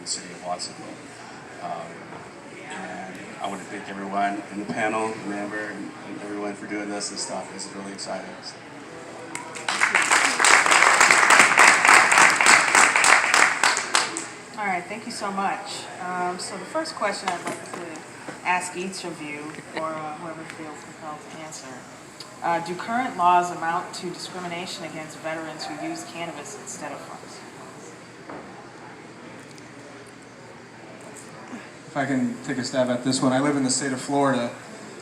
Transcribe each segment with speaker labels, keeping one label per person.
Speaker 1: the city of Watsonville. And I want to thank everyone in the panel, and Amber, and everyone for doing this and stuff. This is really exciting.
Speaker 2: All right, thank you so much. So the first question I'd like to ask each of you, or whoever feels compelled to answer, do current laws amount to discrimination against veterans who use cannabis instead of funds?
Speaker 3: If I can take a stab at this one, I live in the state of Florida.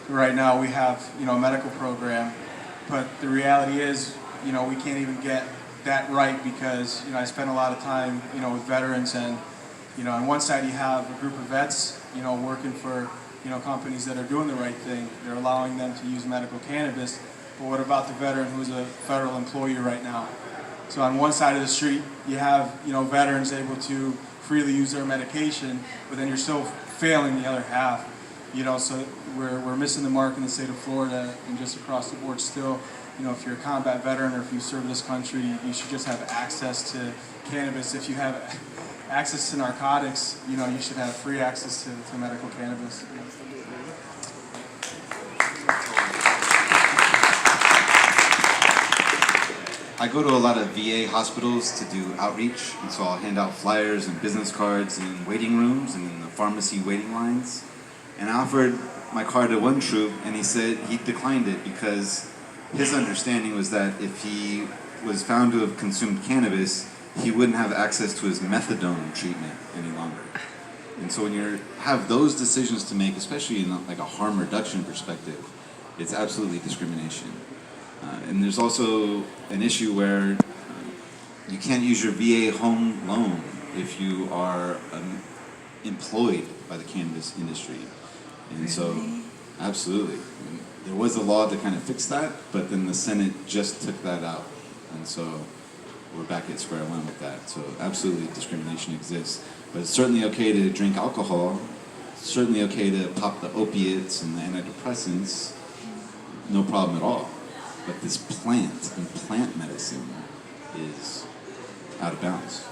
Speaker 3: Right now we have, a medical program, but the reality is, we can't even get that right because, I spend a lot of time, with veterans, and, on one side you have a group of vets, working for, companies that are doing the right thing. They're allowing them to use medical cannabis, but what about the veteran who's a federal employee right now? So on one side of the street, you have, veterans able to freely use their medication, but then you're still failing the other half. So we're missing the mark in the state of Florida and just across the board still. If you're a combat veteran or if you serve this country, you should just have access to cannabis. If you have access to narcotics, you should have free access to medical cannabis.
Speaker 4: I go to a lot of VA hospitals to do outreach, and so I'll hand out flyers and business cards in waiting rooms and in the pharmacy waiting lines. And I offered my card to one troop, and he said he declined it because his understanding was that if he was found to have consumed cannabis, he wouldn't have access to his methadone treatment any longer. And so when you have those decisions to make, especially in like a harm reduction perspective, it's absolutely discrimination. And there's also an issue where you can't use your VA home loan if you are employed by the cannabis industry. And so, absolutely. And there was a law to kind of fix that, but then the Senate just took that out. And so we're back at square one with that. So absolutely discrimination exists. But it's certainly okay to drink alcohol. It's certainly okay to pop the opiates and the antidepressants. No problem at all. But this plant medicine is out of bounds.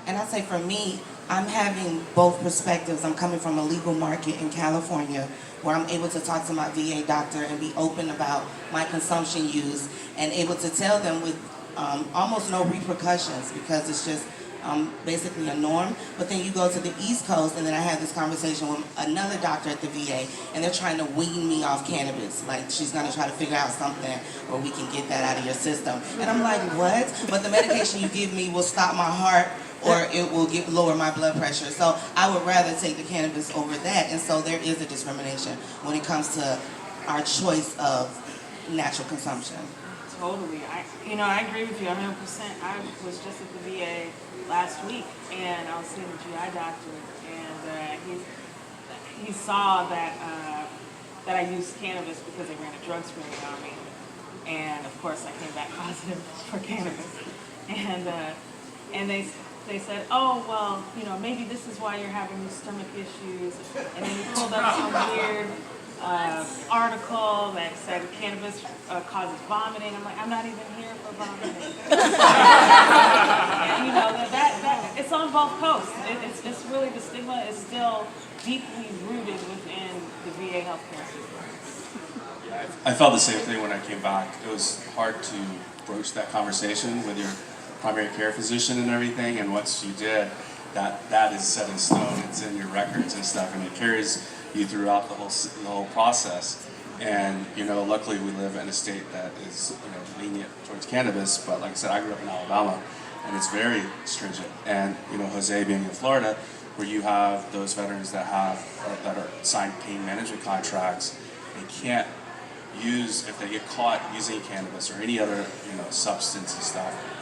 Speaker 5: And I say for me, I'm having both perspectives. I'm coming from a legal market in California where I'm able to talk to my VA doctor and be open about my consumption use and able to tell them with almost no repercussions because it's just basically a norm. But then you go to the East Coast and then I have this conversation with another doctor at the VA and they're trying to wean me off cannabis. Like she's gonna try to figure out something where we can get that out of your system. And I'm like, what? But the medication you give me will stop my heart or it will lower my blood pressure. So I would rather take the cannabis over that. And so there is a discrimination when it comes to our choice of natural consumption.
Speaker 2: Totally. I agree with you 100%. I was just at the VA last week and I was seeing the GI doctor and he saw that I used cannabis because they ran a drug screening on me. And of course I came back positive for cannabis. And they said, oh, well, maybe this is why you're having these stomach issues. And then he pulled up some weird article that said cannabis causes vomiting. I'm like, I'm not even here for vomiting. And that it's on both coasts. It's really, the stigma is still deeply rooted within the VA healthcare system.
Speaker 1: Yeah, I felt the same thing when I came back. It was hard to broach that conversation with your primary care physician and everything, and once you did, that is set in stone. It's in your records and stuff, and it carries you throughout the whole process. And luckily we live in a state that is lenient towards cannabis. But like I said, I grew up in Alabama, and it's very stringent. And Jose being in Florida, where you have those veterans that are signed pain management contracts, they can't use, if they get caught using cannabis or any other substance and stuff,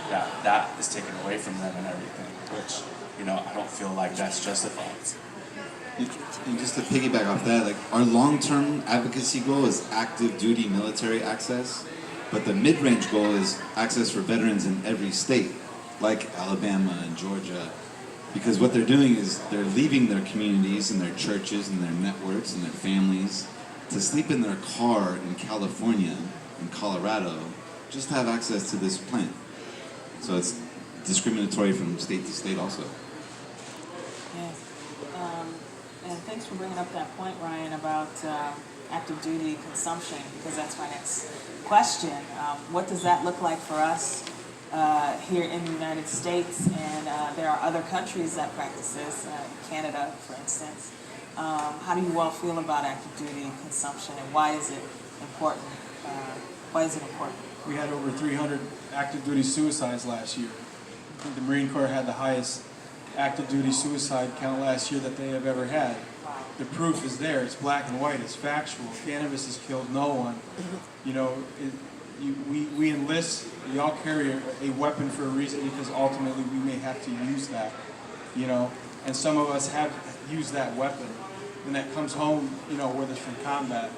Speaker 1: that is taken away from them and everything, which I don't feel like that's justified.
Speaker 4: And just to piggyback off that, like our long-term advocacy goal is active duty military access, but the mid-range goal is access for veterans in every state, like Alabama and Georgia, because what they're doing is they're leaving their communities and their churches and their networks and their families to sleep in their car in California and Colorado just to have access to this plant. So it's discriminatory from state to state also.
Speaker 2: Yeah. And thanks for bringing up that point, Ryan, about active duty consumption, because that's my next question. What does that look like for us here in the United States? And there are other countries that practice this, Canada, for instance. How do you all feel about active duty consumption, and why is it important?
Speaker 3: We had over 300 active duty suicides last year. I think the Marine Corps had the highest active duty suicide count last year that they have ever had. The proof is there. It's black and white. It's factual. Cannabis has killed no one. You know, we enlist. We all carry a weapon for a reason, because ultimately we may have to use that. You know, and some of us have used that weapon, and that comes home, you know, with us from combat.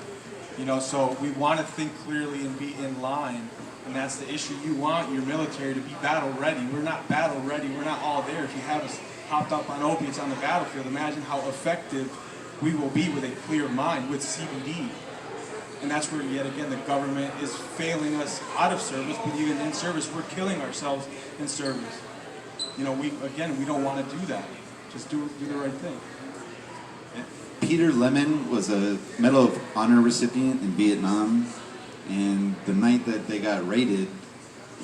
Speaker 3: You know, so we want to think clearly and be in line, and that's the issue. You want your military to be battle ready. We're not battle ready. We're not all there. If you have us hopped up on opiates on the battlefield, imagine how effective we will be with a clear mind with CBD. And that's where, yet again, the government is failing us out of service, but even in service, we're killing ourselves in service. You know, we don't want to do that. Just do the right thing.
Speaker 4: Peter Lemon was a Medal of Honor recipient in Vietnam, and the night that they got raided,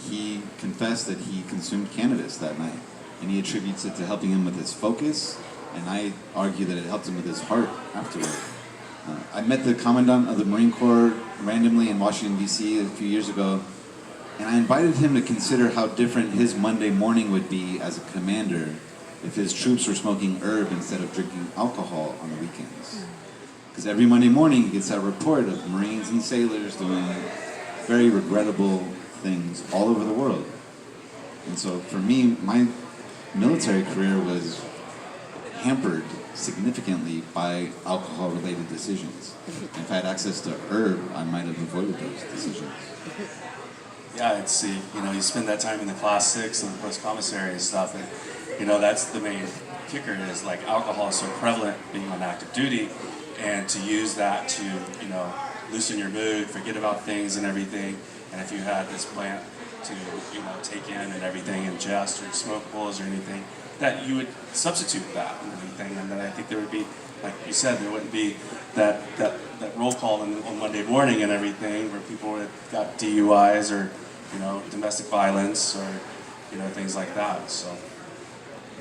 Speaker 4: he confessed that he consumed cannabis that night, and he attributes it to helping him with his focus, and I argue that it helped him with his heart afterward. I met the Commandant of the Marine Corps randomly in Washington, D.C. a few years ago, and I invited him to consider how different his Monday morning would be as a commander if his troops were smoking herb instead of drinking alcohol on the weekends. Because every Monday morning he gets that report of Marines and sailors doing very regrettable things all over the world. And so for me, my military career was hampered significantly by alcohol-related decisions. If I had access to herb, I might have avoided those decisions.
Speaker 1: Yeah, it's you spend that time in the class 6 and the post-commissary and stuff, and that's the main kicker is like alcohol is so prevalent being on active duty, and to use that to loosen your mood, forget about things and everything. And if you had this plant to take in and everything, ingest or smokables or anything, that you would substitute that and everything, and then I think there would be, like you said, there wouldn't be that roll call on Monday morning and everything where people would got DUIs or domestic violence or things like that. So.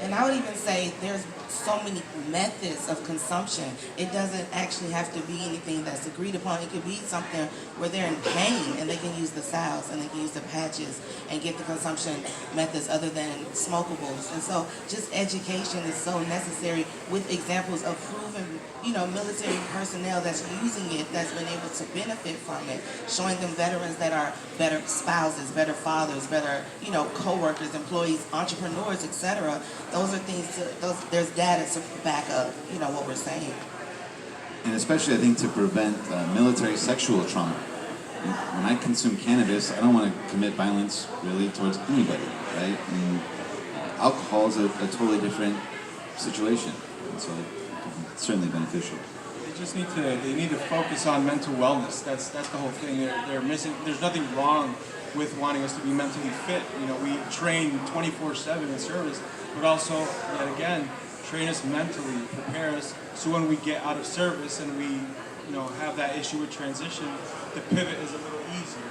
Speaker 5: And I would even say there's so many methods of consumption. It doesn't actually have to be anything that's agreed upon. It could be something where they're in pain and they can use the salves and they can use the patches and get the consumption methods other than smokables. And so just education is so necessary with examples of proven, military personnel that's using it, that's been able to benefit from it, showing them veterans that are better spouses, better fathers, better, co-workers, employees, entrepreneurs, etc. Those are things, there's data to back up, what we're saying.
Speaker 4: And especially, I think, to prevent military sexual trauma. When I consume cannabis, I don't want to commit violence, really, towards anybody, right? And alcohol is a totally different situation, and so it's certainly beneficial.
Speaker 3: They need to focus on mental wellness. That's the whole thing. They're missing. There's nothing wrong with wanting us to be mentally fit. We train 24/7 in service, but also, yet again, train us mentally, prepare us so when we get out of service and we, have that issue with transition, the pivot is a little easier.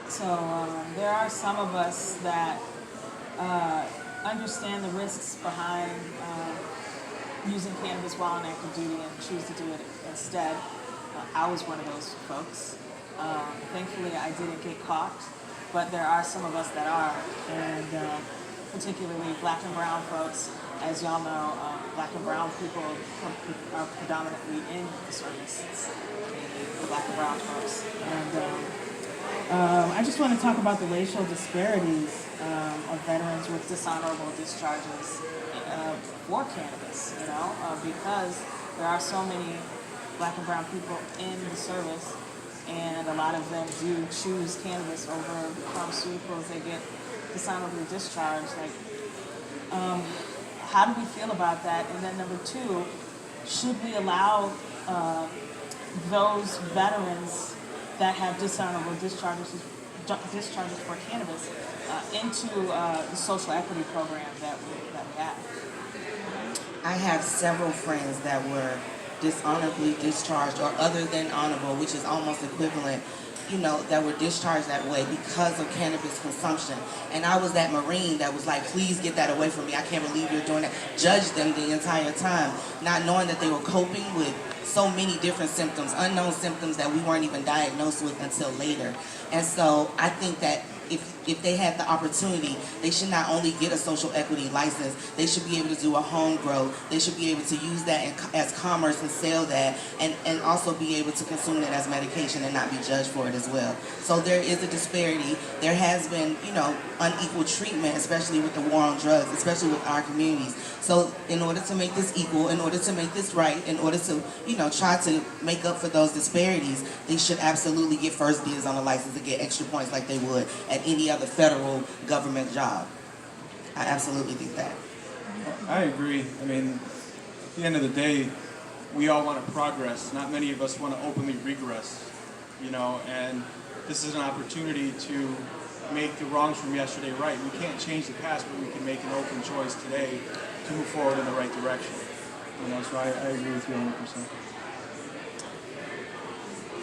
Speaker 2: So there are some of us that understand the risks behind using cannabis while on active duty and choose to do it instead. I was one of those folks. Thankfully, I didn't get caught, but there are some of us that are, and particularly black and brown folks. As y'all know, black and brown people are predominantly in the service. It's the black and brown folks. And I just want to talk about the racial disparities of veterans with dishonorable discharges for cannabis, because there are so many black and brown people in the service, and a lot of them do choose cannabis over pharmaceuticals. They get dishonorably discharged. How do we feel about that? And then number two, should we allow those veterans that have dishonorable discharges for cannabis into the social equity program that we have?
Speaker 5: I have several friends that were dishonorably discharged, or other than honorable, which is almost equivalent, that were discharged that way because of cannabis consumption. And I was that Marine that was like, please get that away from me. I can't believe you're doing that. Judged them the entire time, not knowing that they were coping with so many different symptoms, unknown symptoms that we weren't even diagnosed with until later. And so I think that if they had the opportunity, they should not only get a social equity license, they should be able to do a home grow. They should be able to use that as commerce and sell that, and also be able to consume it as medication and not be judged for it as well. So there is a disparity. There has been, unequal treatment, especially with the war on drugs, especially with our communities. So in order to make this equal, in order to make this right, in order to, try to make up for those disparities, they should absolutely get first dibs on the license and get extra points like they would at any other federal government job. I absolutely think that.
Speaker 3: I agree. I mean, at the end of the day, we all want to progress. Not many of us want to openly regress, and this is an opportunity to make the wrongs from yesterday right. We can't change the past, but we can make an open choice today to move forward in the right direction. So I agree with you 100%.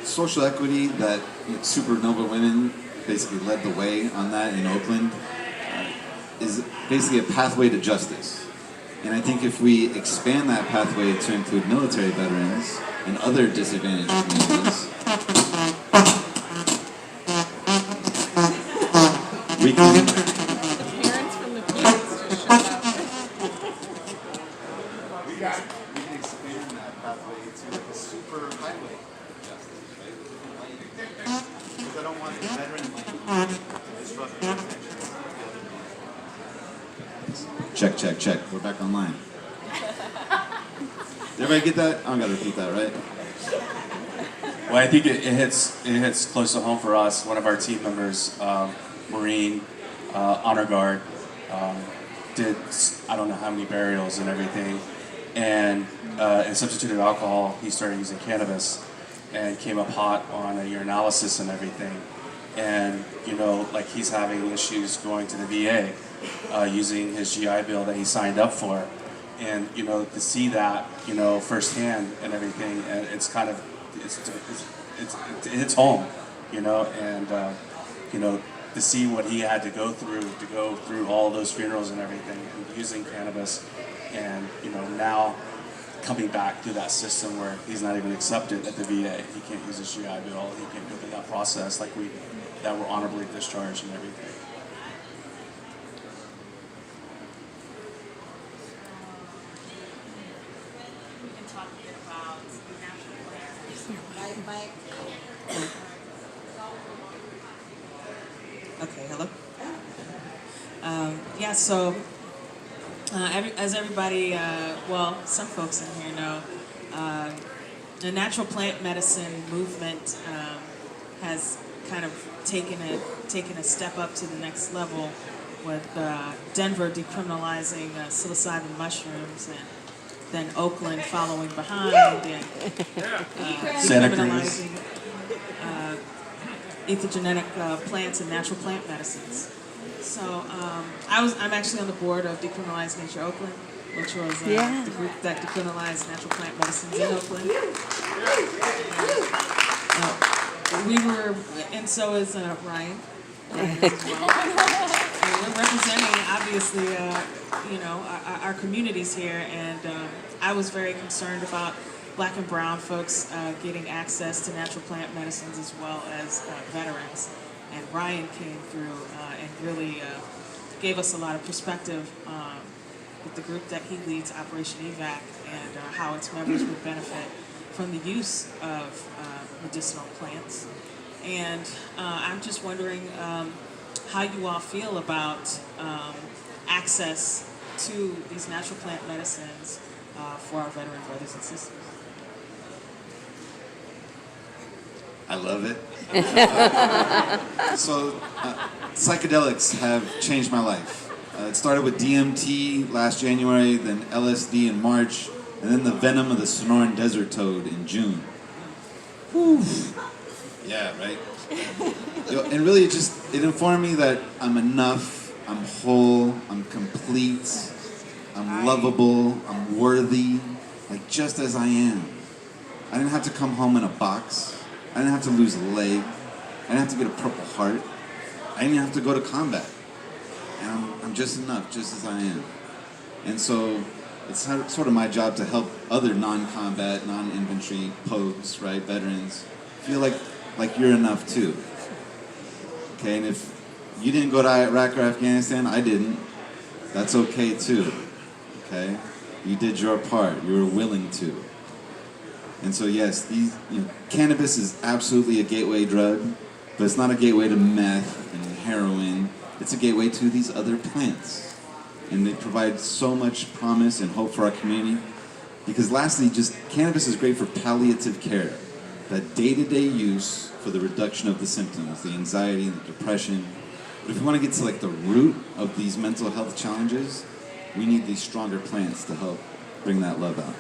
Speaker 4: Social equity, that Supernova Women basically led the way on that in Oakland, is basically a pathway to justice. And I think if we expand that pathway to include military veterans and other disadvantaged communities, we can...
Speaker 6: Parents from the kids just showed up.
Speaker 4: We can expand that pathway to like a super highway of justice, right? Because I don't want the veteran to disrupt the connection. Check. We're back online. Did everybody get that? I don't gotta repeat that, right?
Speaker 1: Well, I think it hits close to home for us. One of our team members, Marine, honor guard, did I don't know how many burials and everything, and in substituted alcohol, he started using cannabis, and came up hot on a urinalysis and everything, and like he's having issues going to the VA, using his GI Bill that he signed up for, and to see that firsthand and everything, and it's kind of it hits home, and to see what he had to go through all those funerals and everything, and using cannabis, and now coming back through that system where he's not even accepted at the VA. He can't use his GI Bill. He can't go through that process like that were honorably discharged and everything.
Speaker 2: We can talk a bit about national plans.
Speaker 7: Okay, hello. So as everybody, some folks in here know, the natural plant medicine movement has kind of taken a step up to the next level with Denver decriminalizing psilocybin mushrooms, and then Oakland following behind and decriminalizing ethogenic plants and natural plant medicines. So I'm actually on the board of Decriminalize Nature Oakland, which was the group that decriminalized natural plant medicines in Oakland. And so is Ryan. As well. We're representing, obviously, our communities here, and I was very concerned about Black and brown folks getting access to natural plant medicines as well as veterans. And Ryan came through and really gave us a lot of perspective with the group that he leads, Operation Evac, and how its members would benefit from the use of medicinal plants. And I'm just wondering how you all feel about access to these natural plant medicines for our veteran brothers and sisters.
Speaker 4: I love it. So, psychedelics have changed my life. It started with DMT last January, then LSD in March, and then the venom of the Sonoran desert toad in June. Whew. Yeah, right? And really, it informed me that I'm enough, I'm whole, I'm complete, I'm lovable, I'm worthy, like just as I am. I didn't have to come home in a box. I didn't have to lose a leg. I didn't have to get a Purple Heart. I didn't have to go to combat. And I'm just enough, just as I am. And so it's sort of my job to help other non-combat, non-infantry pogues, right, veterans, feel like you're enough too. Okay, and if you didn't go to Iraq or Afghanistan, I didn't. That's okay too. Okay, you did your part. You were willing to. And so yes, cannabis is absolutely a gateway drug, but it's not a gateway to meth and heroin. It's a gateway to these other plants. And they provide so much promise and hope for our community. Because lastly, just cannabis is great for palliative care. That day-to-day use for the reduction of the symptoms, the anxiety, the depression. But if we want to get to like the root of these mental health challenges, we need these stronger plants to help bring that love out.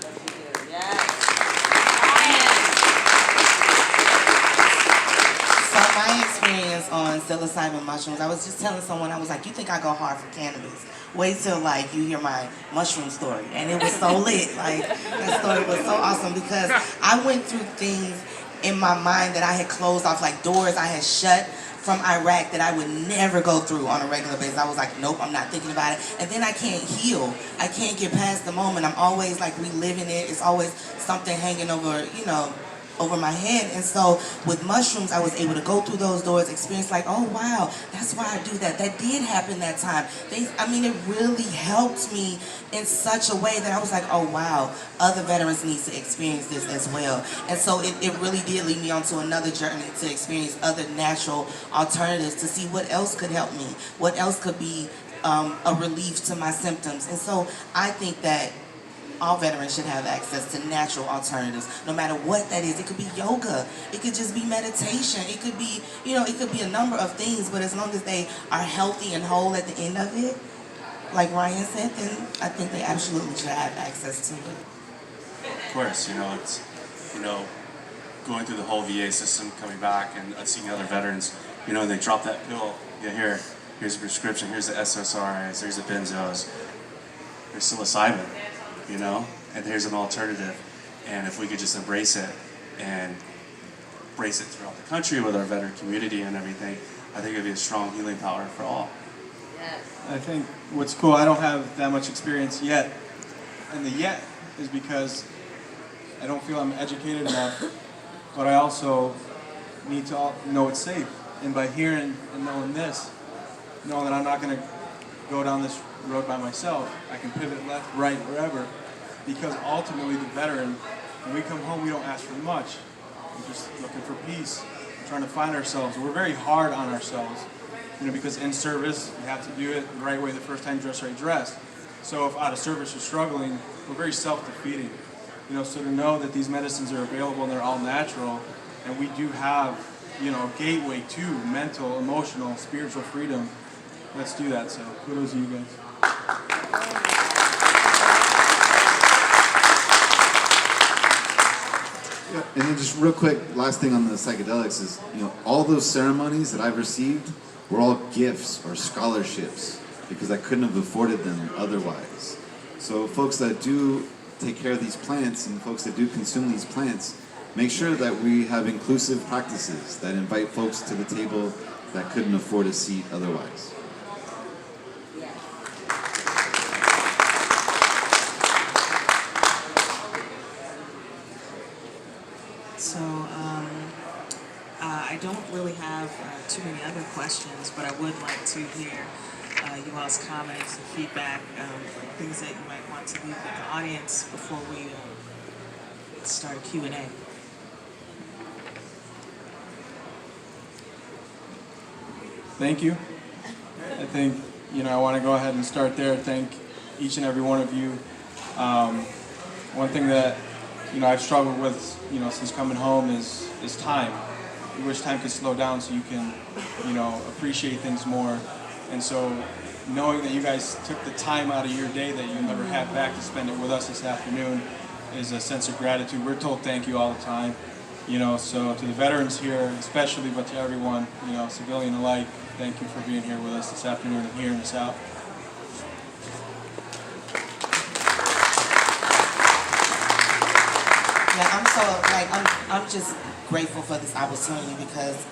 Speaker 5: So my experience on psilocybin mushrooms, I was just telling someone, I was like, you think I go hard for cannabis? Wait till like you hear my mushroom story. And it was so lit. Like that story was so awesome because I went through things in my mind that I had closed off, like doors I had shut from Iraq that I would never go through on a regular basis. I was like, nope, I'm not thinking about it. And then I can't heal. I can't get past the moment. I'm always like reliving it. It's always something hanging over, over my head. And so with mushrooms, I was able to go through those doors, experience like, oh wow, that's why I do that. That did happen that time. It really helped me in such a way that I was like, oh wow, other veterans need to experience this as well. And so it really did lead me onto another journey to experience other natural alternatives, to see what else could help me, what else could be a relief to my symptoms. And so I think that all veterans should have access to natural alternatives, no matter what that is. It could be yoga, it could just be meditation, it could be, it could be a number of things, but as long as they are healthy and whole at the end of it, like Ryan said, then I think they absolutely should have access to it.
Speaker 1: Of course, it's, going through the whole VA system, coming back and seeing other veterans, they drop that pill, here's a prescription, here's the SSRIs, here's the benzos, here's psilocybin. And here's an alternative. And if we could just embrace it and embrace it throughout the country with our veteran community and everything, I think it'd be a strong healing power for all.
Speaker 3: I think what's cool, I don't have that much experience yet. And the yet is because I don't feel I'm educated enough, but I also need to know it's safe. And by hearing and knowing this, knowing that I'm not going to go down this road by myself, I can pivot left, right, wherever. Because ultimately the veteran, when we come home, we don't ask for much. We're just looking for peace. We're trying to find ourselves. We're very hard on ourselves, because in service, you have to do it the right way the first time, dress right, dressed. So if out of service you're struggling, we're very self-defeating. So to know that these medicines are available and they're all natural, and we do have, a gateway to mental, emotional, spiritual freedom, let's do that. So kudos to you guys.
Speaker 4: Yeah, and then just real quick, last thing on the psychedelics is, all those ceremonies that I've received were all gifts or scholarships because I couldn't have afforded them otherwise. So folks that do take care of these plants and folks that do consume these plants, make sure that we have inclusive practices that invite folks to the table that couldn't afford a seat otherwise.
Speaker 7: So I don't really have too many other questions, but I would like to hear you all's comments and feedback, things that you might want to leave with the audience before we start Q&A.
Speaker 3: Thank you. I think, I want to go ahead and start there. Thank each and every one of you. One thing that, I've struggled with, since coming home is time. I wish time could slow down so you can, appreciate things more. And so knowing that you guys took the time out of your day that you'll never have back to spend it with us this afternoon is a sense of gratitude. We're told thank you all the time. So to the veterans here especially, but to everyone, civilian alike, thank you for being here with us this afternoon and hearing us out.
Speaker 5: Man, I'm just grateful for this opportunity because,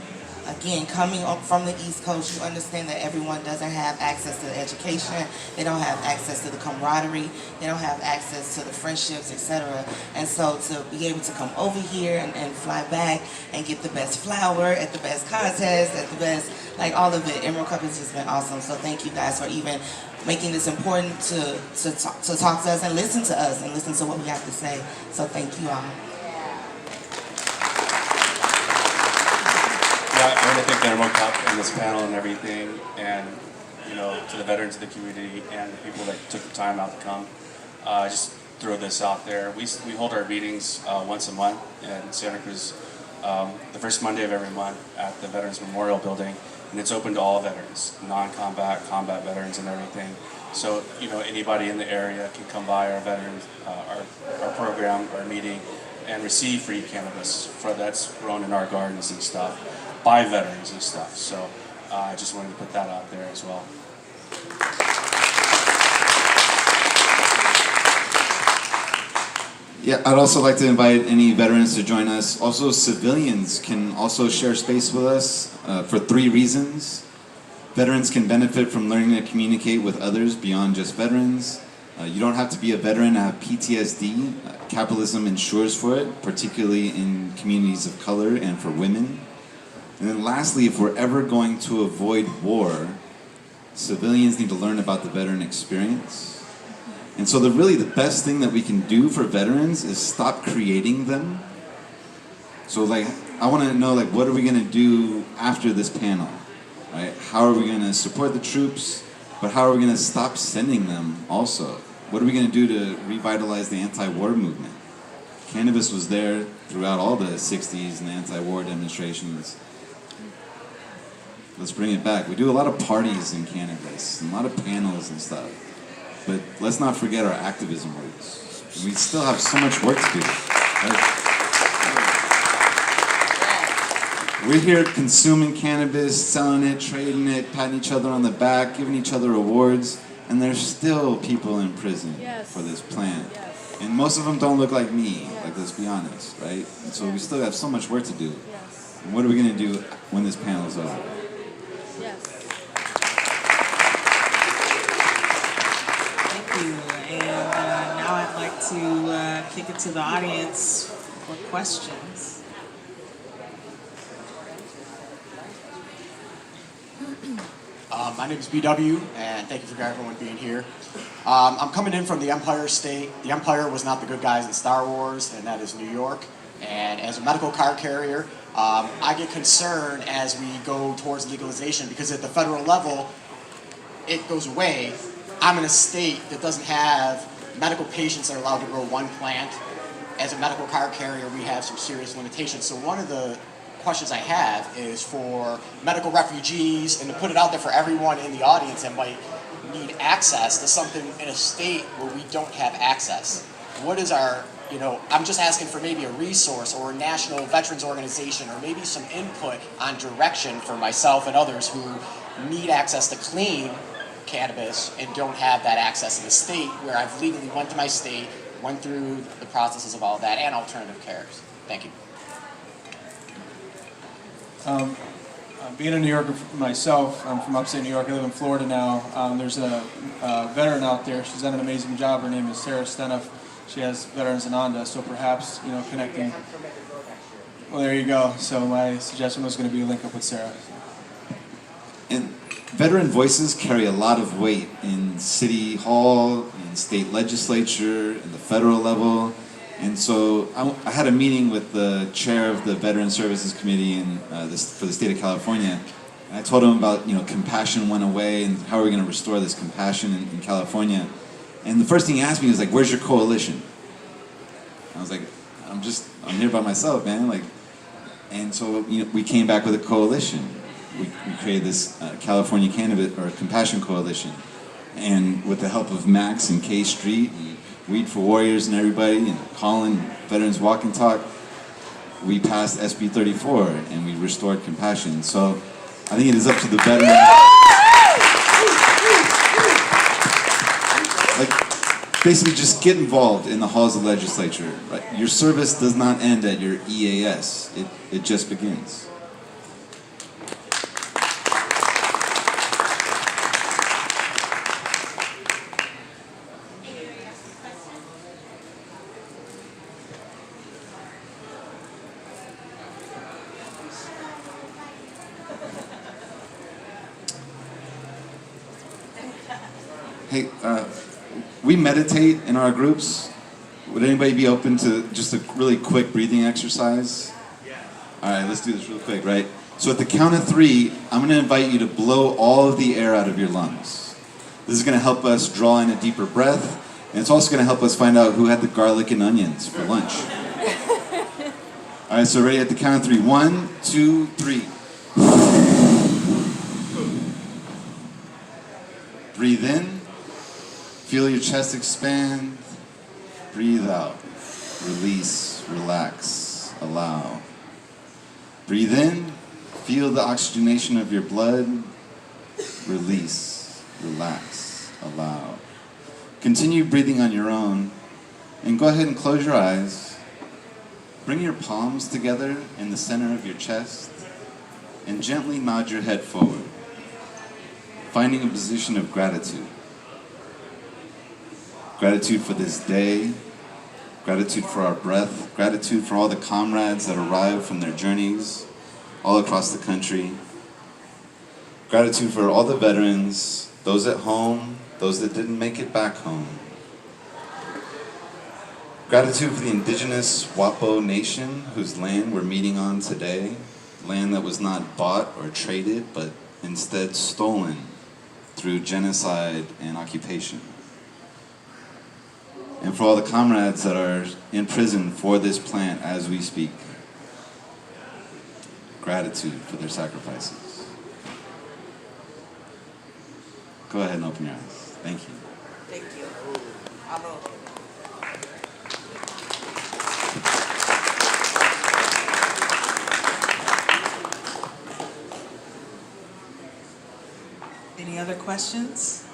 Speaker 5: again, coming up from the East Coast, you understand that everyone doesn't have access to the education, they don't have access to the camaraderie, they don't have access to the friendships, etc. And so to be able to come over here and fly back and get the best flower at the best contest, at the best, like all of it, Emerald Cup has just been awesome. So thank you guys for even making this important to talk to us and listen to us and listen to what we have to say. So thank you all.
Speaker 1: Yeah, I want to thank the Emerald Cup and this panel and everything, and to the veterans of the community and the people that took the time out to come. Just throw this out there. We hold our meetings once a month in Santa Cruz, the first Monday of every month at the Veterans Memorial Building, and it's open to all veterans, non-combat, combat veterans, and everything. So anybody in the area can come by our veterans, our program, our meeting, and receive free cannabis that's grown in our gardens and stuff, by veterans and stuff. So I just wanted to put that out there as well.
Speaker 4: Yeah, I'd also like to invite any veterans to join us. Also, civilians can also share space with us for 3 reasons. Veterans can benefit from learning to communicate with others beyond just veterans. You don't have to be a veteran to have PTSD. Capitalism ensures for it, particularly in communities of color and for women. And then lastly, if we're ever going to avoid war, civilians need to learn about the veteran experience. And so the best thing that we can do for veterans is stop creating them. So I want to know what are we going to do after this panel, right? How are we going to support the troops, but how are we going to stop sending them also? What are we going to do to revitalize the anti-war movement? Cannabis was there throughout all the 60s and the anti-war demonstrations. Let's bring it back. We do a lot of parties in cannabis, and a lot of panels and stuff. But let's not forget our activism roots. We still have so much work to do. Right? We're here consuming cannabis, selling it, trading it, patting each other on the back, giving each other awards, and there's still people in prison for this plant.
Speaker 6: Yes.
Speaker 4: And most of them don't look like me,
Speaker 6: Yes.
Speaker 4: let's be honest, right? And so we still have so much work to do.
Speaker 6: Yes.
Speaker 4: And what are we going to do when this panel is over?
Speaker 6: Yes.
Speaker 7: Thank you. And now I'd like to kick it to the audience for questions.
Speaker 8: My name is BW, and thank you for everyone being here. I'm coming in from the Empire State. The Empire was not the good guys in Star Wars, and that is New York. And as a medical card carrier, I get concerned as we go towards legalization because at the federal level, it goes away. I'm in a state that doesn't have medical patients that are allowed to grow one plant. As a medical card carrier, we have some serious limitations. So one of the questions I have is for medical refugees, and to put it out there for everyone in the audience that might need access to something in a state where we don't have access. What is our, I'm just asking for maybe a resource or a national veterans organization or maybe some input on direction for myself and others who need access to clean cannabis and don't have that access in the state where I've legally went to my state, went through the processes of all that and alternative cares. Thank you.
Speaker 3: Being a New Yorker myself, I'm from upstate New York. I live in Florida now. There's a veteran out there. She's done an amazing job. Her name is Sarah Stenoff. She has Veterans Ananda, so perhaps connecting. Well, there you go. So my suggestion was going to be a link up with Sarah.
Speaker 4: And veteran voices carry a lot of weight in City Hall, in state legislature, in the federal level. And so I had a meeting with the chair of the Veteran Services Committee for the state of California. And I told him about, compassion went away and how are we going to restore this compassion in California. And the first thing he asked me was where's your coalition? I was like, I'm here by myself, man. And so we came back with a coalition. We created this California Cannabis or Compassion Coalition. And with the help of Max and K Street and Weed for Warriors and everybody, and Colin, Veterans Walk and Talk, we passed SB 34 and we restored compassion. So I think it is up to the veterans. basically just get involved in the halls of legislature. Right? Your service does not end at your EAS. It just begins. Hey, we meditate in our groups. Would anybody be open to just a really quick breathing exercise? Yeah. All right, let's do this real quick, right? So at the count of 3, I'm going to invite you to blow all of the air out of your lungs. This is going to help us draw in a deeper breath, and it's also going to help us find out who had the garlic and onions for lunch. All right, so ready at the count of 3. 1, 2, 3. Breathe in. Feel your chest expand. Breathe out. Release, relax, allow. Breathe in. Feel the oxygenation of your blood. Release, relax, allow. Continue breathing on your own. And go ahead and close your eyes. Bring your palms together in the center of your chest. And gently nod your head forward, finding a position of gratitude. Gratitude for this day, gratitude for our breath, gratitude for all the comrades that arrived from their journeys all across the country. Gratitude for all the veterans, those at home, those that didn't make it back home. Gratitude for the indigenous Wapo nation whose land we're meeting on today, land that was not bought or traded, but instead stolen through genocide and occupation. And for all the comrades that are in prison for this plant as we speak. Gratitude for their sacrifices. Go ahead and open your eyes. Thank you.
Speaker 5: Thank you. Bravo.
Speaker 7: Any other questions?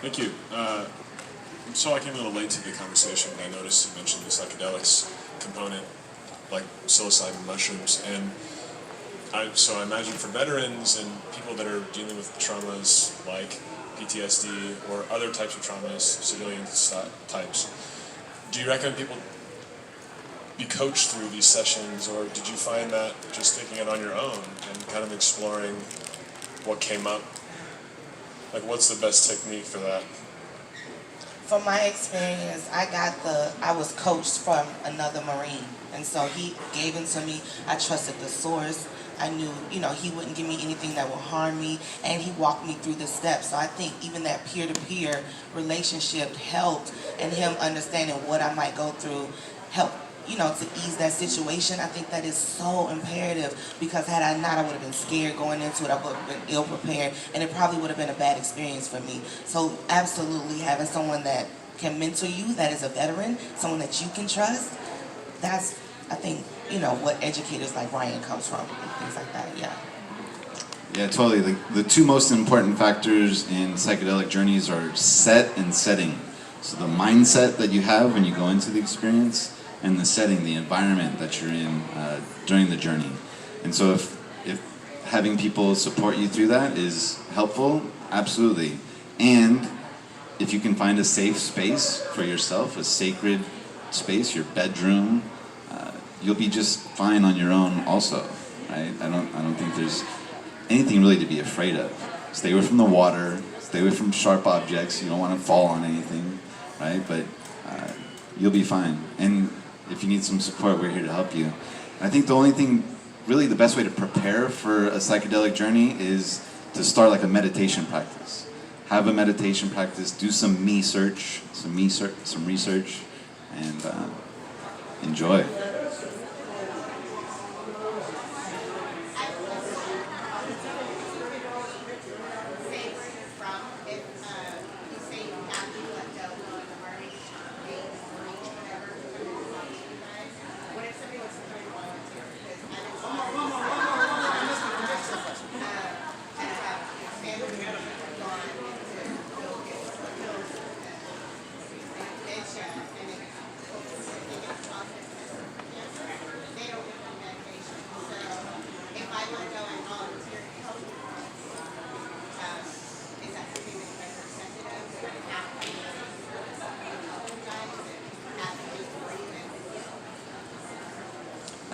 Speaker 9: Thank you. So I came a little late to the conversation, but I noticed you mentioned the psychedelics component, like psilocybin mushrooms, and so I imagine for veterans and people that are dealing with traumas like PTSD or other types of traumas, civilian types, do you recommend people be coached through these sessions, or did you find that just taking it on your own and kind of exploring what came up? Like, what's the best technique for that?
Speaker 5: From my experience, I was coached from another Marine. And so he gave it to me. I trusted the source. I knew, he wouldn't give me anything that would harm me. And he walked me through the steps. So I think even that peer-to-peer relationship helped, and him understanding what I might go through helped, to ease that situation. I think that is so imperative, because had I not, I would have been scared going into it. I would have been ill-prepared, and it probably would have been a bad experience for me. So absolutely having someone that can mentor you, that is a veteran, someone that you can trust, that's, I think, what educators like Ryan comes from, and things like that, yeah.
Speaker 4: Yeah, totally. The 2 most important factors in psychedelic journeys are set and setting. So the mindset that you have when you go into the experience, and the setting, the environment that you're in during the journey. And so if having people support you through that is helpful, absolutely. And if you can find a safe space for yourself, a sacred space, your bedroom, you'll be just fine on your own also, right? I don't think there's anything really to be afraid of. Stay away from the water, stay away from sharp objects. You don't want to fall on anything, right? But you'll be fine. And if you need some support, we're here to help you. And I think the only thing, really the best way to prepare for a psychedelic journey is to start like a meditation practice. Have a meditation practice, do some research, and enjoy.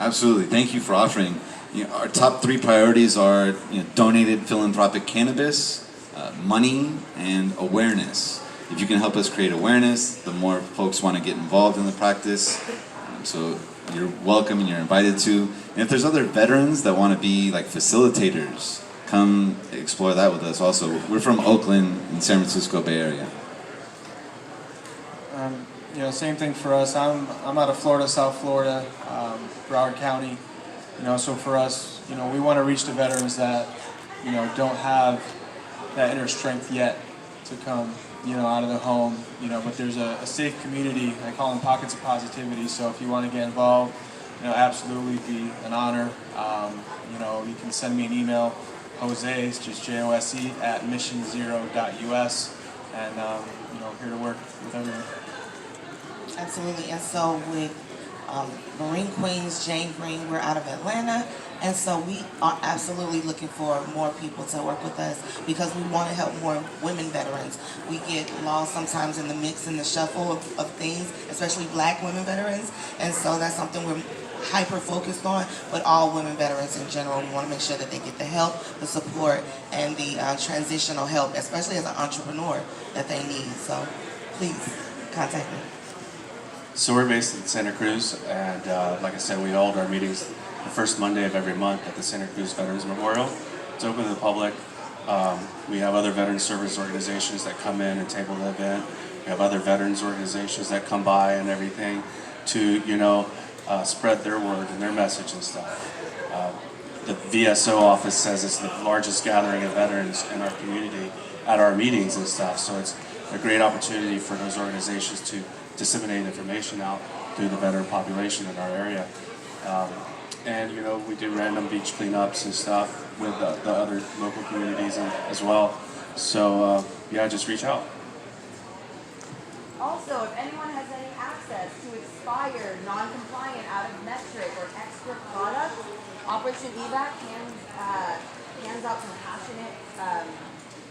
Speaker 4: Absolutely. Thank you for offering. Our top 3 priorities are donated philanthropic cannabis, money, and awareness. If you can help us create awareness, the more folks want to get involved in the practice. So you're welcome and you're invited to. And if there's other veterans that want to be like facilitators, come explore that with us also. We're from Oakland in San Francisco Bay Area.
Speaker 3: Same thing for us. I'm out of Florida, South Florida, Broward County. So for us, we want to reach the veterans that, don't have that inner strength yet to come, out of the home, but there's a safe community. I call them pockets of positivity. So if you want to get involved, absolutely be an honor. You can send me an email, Jose, it's just JOSE @missionzero.us, and here to work with everyone.
Speaker 5: Absolutely. And so with Marine Queens, Jayn Green, we're out of Atlanta. And so we are absolutely looking for more people to work with us because we want to help more women veterans. We get lost sometimes in the mix and the shuffle of things, especially black women veterans. And so that's something we're hyper focused on, but all women veterans in general, we want to make sure that they get the help, the support, and the transitional help, especially as an entrepreneur, that they need. So please contact me.
Speaker 1: So we're based in Santa Cruz, and like I said, we hold our meetings the first Monday of every month at the Santa Cruz Veterans Memorial. It's open to the public. We have other veteran service organizations that come in and table the event. We have other veterans organizations that come by and everything to, spread their word and their message and stuff. The VSO office says it's the largest gathering of veterans in our community at our meetings and stuff, so it's a great opportunity for those organizations to disseminate information out to the veteran population in our area. And we do random beach cleanups and stuff with the other local communities as well. So just reach out.
Speaker 10: Also, if anyone has any access to expired, non-compliant, out-of-metric, or extra products, Operation Evac hands out compassionate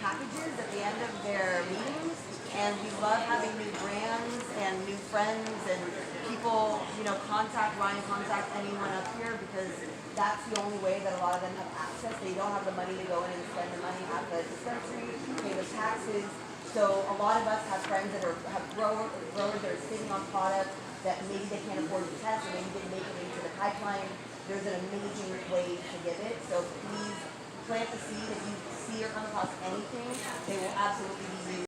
Speaker 10: packages at the end of their meetings. And we love having new brands and new friends and people, contact anyone up here because that's the only way that a lot of them have access. They don't have the money to go in and spend the money at the dispensary, pay the taxes. So a lot of us have friends that have growers that are sitting on products that maybe they can't afford to test or maybe didn't make it into the pipeline. There's an amazing way to give it. So please plant the seed. If you see or come across anything, they will absolutely be used.